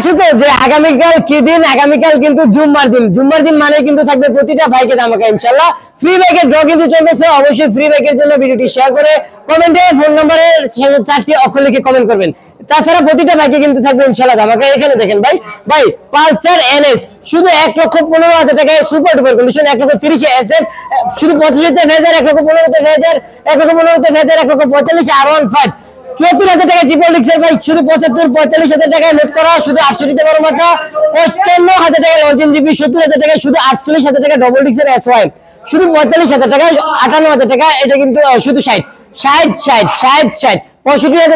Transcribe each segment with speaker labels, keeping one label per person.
Speaker 1: আছো তো যে আগামীকাল কি দিন? আগামীকাল কিন্তু জুম্মার দিন। জুম্মার দিন মানে কিন্তু থাকবে প্রতিটা বাইকে ধামাকা ইনশাআল্লাহ। ফ্রি বাইকের ড্র কিন্তু চলতেছে। অবশ্যই ফ্রি বাইকের জন্য ভিডিওটি শেয়ার করে কমেন্টে ফোন নম্বরের 4টি অক্ষর লিখে কমেন্ট করবেন। তাছাড়া প্রতিটা বাইকে কিন্তু থাকবে ইনশাআল্লাহ ধামাকা। এখানে দেখেন ভাই পালসার এনএস শুধু 1,15,000 টাকায় সুপার ডুপার কন্ডিশন, 1,30,000 এসএফ শুধু 25,000 ফেজার, 1,15,000 ফেজার, 1,15,000 ফেজার, 1,45,000 R15 74,000 টাকা ট্রিপল ডিক্সের ভাই শুধু 45,000 টাকায় নোট করা, শুধু 68 বড় মাথা 55,000 টাকা লঞ্চেন জিবি, 70,000 টাকা শুধু 48,000 টাকা ডবল ডিক্সের এসওয়াই শুধু 45,000 টাকা, 58,000 টাকা এটা কিন্তু শুধু 60 65,000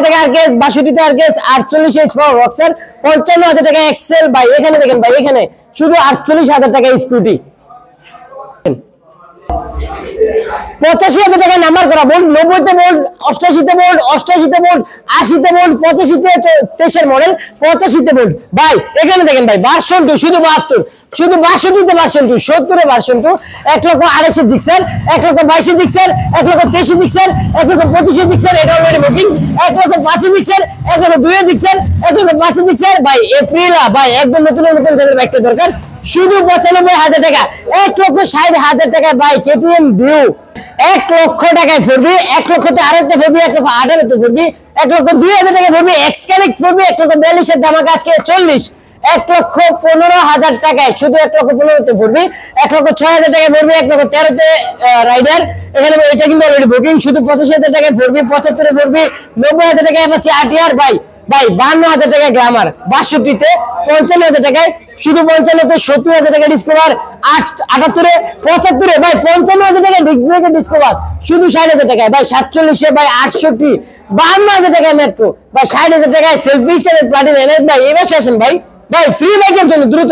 Speaker 1: টাকা আরকেএস, 62তে আরকেএস, 48 এইচ পাওয়ার রক্সার, 55,000 টাকা এক্সেল ভাই। এখানে দেখেন ভাই, এখানে শুধু 48,000 টাকা স্কুটি, 85,000 টাকা নাম্বার করা বোল্ট, 90তে বোল্ট, 88তে বোল্ট, 88তে বোল্ট, 80তে বোল্ট, 85তে 23 মডেল, 85তে বোল্ট ভাই। এখানে দেখেন ভাই ভার্সন 2 শুধু 72, শুধু 62তে ভার্সন 2, 70 এ version 2, 1,28,000 Gixxer, 1,22,000 Gixxer, 1,23,000 Gixxer, 1,25,000 Gixxer এটা already booking, 1,05,000 Gixxer, 1,02,000 Gixxer, 1,05,000 Gixxer ভাই। এপ্রিলা ভাই একদম নতুন যাদের বাইকটা দরকার শুধু 95,000 টাকা, 1,60,000 টাকা ভাই কেটিএম ভিউ 1 লক্ষ টাকায় ফোরবি, 1 লক্ষতে আরেকটা ফোরবি, 1,18,000 ফোরবি, 1,02,000 টাকা ফোরবি, এক্স কানেক্ট ফোরবি, 1,42,000 ধামাকা আজকে 40, 1,15,000 টাকায় শুধু 1,15,000 ফোরবি, 1,06,000 টাকায় ফোরবি, 1,13,000 রাইডার। এখানে এটা কিন্তু অলরেডি বুকিং শুধু 85,000 টাকায় ফোরবি, 75 এ ফোরবি, 90,000 টাকায় পাচ্ছি আরটিআর ভাই 52,000 টাকায় গ্ল্যামার, 62তে 55,000 টাকায় শুধু 55তে 70,000 টাকা ডিসকভার, 78 এ 75 এ ভাই 55,000 টাকা ডিস্ক ব্রেকের ডিসকভার শুধু 60,000 টাকায় ভাই, 47 এ ভাই 68, 52,000 টাকায় মেট্রো ভাই, 60,000 টাকায় সেলফি স্টাইলের প্লাটিনা এনএস ভাই। এবার আসেন ভাই ফ্রি বাইকের জন্য দ্রুত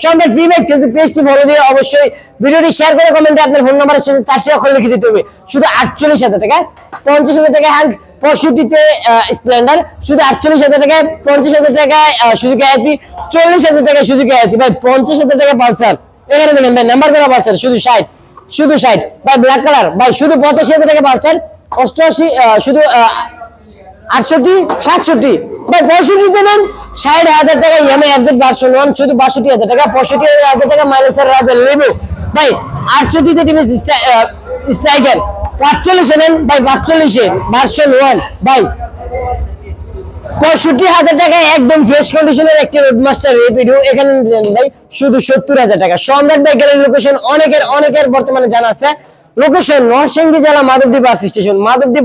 Speaker 1: সম্ভব ফ্রি বাইক পেজটি ফলো দিয়ে অবশ্যই ভিডিওটি শেয়ার করে কমেন্টে আপনার ফোন নাম্বারের শেষে 4টি অক্ষর লিখে দিতে হবে। শুধু 48,000 টাকা, 50,000 টাকা হ্যাঙ্ক, 65তে স্প্লেন্ডার শুধু 48,000 টাকায়, 50,000 টাকায় সুজুকি আইপি, 40,000 টাকায় সুজুকি আইপি ভাই, 50,000 টাকা পালসার। এখানে দেখেন ভাই নাম্বার করা পালসার শুধু 60 ভাই, ব্ল্যাক কালার ভাই শুধু 85,000 টাকা পালসার, 88 শুধু 68 67 ভাই, 65তে নেন 60,000 টাকা ইয়ামা এফজেড ভার্সন 1 শুধু 62,000 টাকা, 65,000 টাকা মাইলেজের রাজা লেবু ভাই, 68তে টিভি স্ট্রাইকার, 45 নেন ভাই, 45 ভার্সন 1 ভাই, 65,000 টাকায় একদম ফ্রেশ কন্ডিশনের একটি রোডমাস্টার রেপিডো। এখানে দেন ভাই শুধু 70,000 টাকা। সম্রাট বাইক গ্যালারি লোকেশন অনেকের বর্তমানে জানা আছে। লোকেশন নরসিংদী জেলা মাধবদী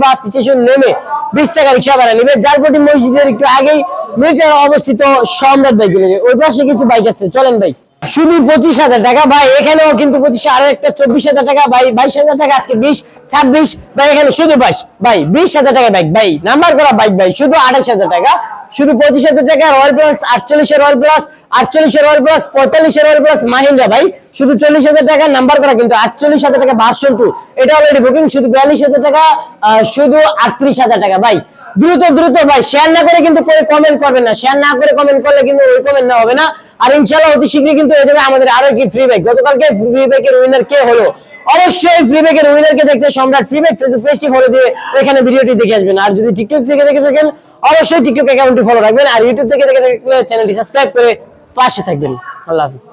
Speaker 1: বাস স্টেশন নেমে 20 টাকা রিক্সা ভাড়া নেবে। জালপটি মসজিদের একটু আগেই মিটার অবস্থিত সম্রাট বাইক গ্যালারি, ওই পাশে কিছু বাইক আছে, চলেন ভাই। শুধু 25,000 টাকা ভাই, এখানেও কিন্তু 25 আর একটা 24,000 টাকা ভাই, 22,000 টাকা আজকে 20 26 ভাই, এখানে শুধু 22 ভাই, 20,000 টাকা বাইক ভাই, নাম্বার করা বাইক ভাই শুধু 28,000 টাকা, শুধু 25,000 টাকা royal plus, 48 royal plus, 45 royal plus Mahindra ভাই শুধু 40,000 টাকা নাম্বার করা, কিন্তু 48,000 টাকা ভার্সন 2 এটা অলরেডি বুকিং শুধু 42,000 টাকা, শুধু 38,000 টাকা ভাই। দ্রুত ভাই শেয়ার না করে কিন্তু কমেন্ট করবেন না, শেয়ার না করে কমেন্ট করলে কিন্তু ওই কমেন্ট না হবে না। আর ইনশাআল্লাহ অতি শীঘ্রই কিন্তু হয়ে যাবে আমাদের আরো একটি ফ্রি বাইক। গতকালকে ফ্রি বাইকের উইনার কে হলো, অবশ্যই ফ্রি বাইকের উইনারকে দেখতে সম্রাট ফ্রি বাইক পেজটি ফলো দিয়ে এখানে ভিডিওটি দেখে আসবেন। আর যদি টিকটক থেকে দেখে থাকেন অবশ্যই টিকটক অ্যাকাউন্টটি ফলো রাখবেন, আর ইউটিউব থেকে দেখে থাকলে চ্যানেলটি সাবস্ক্রাইব করে পাশে থাকবেন। আল্লাহ হাফেজ।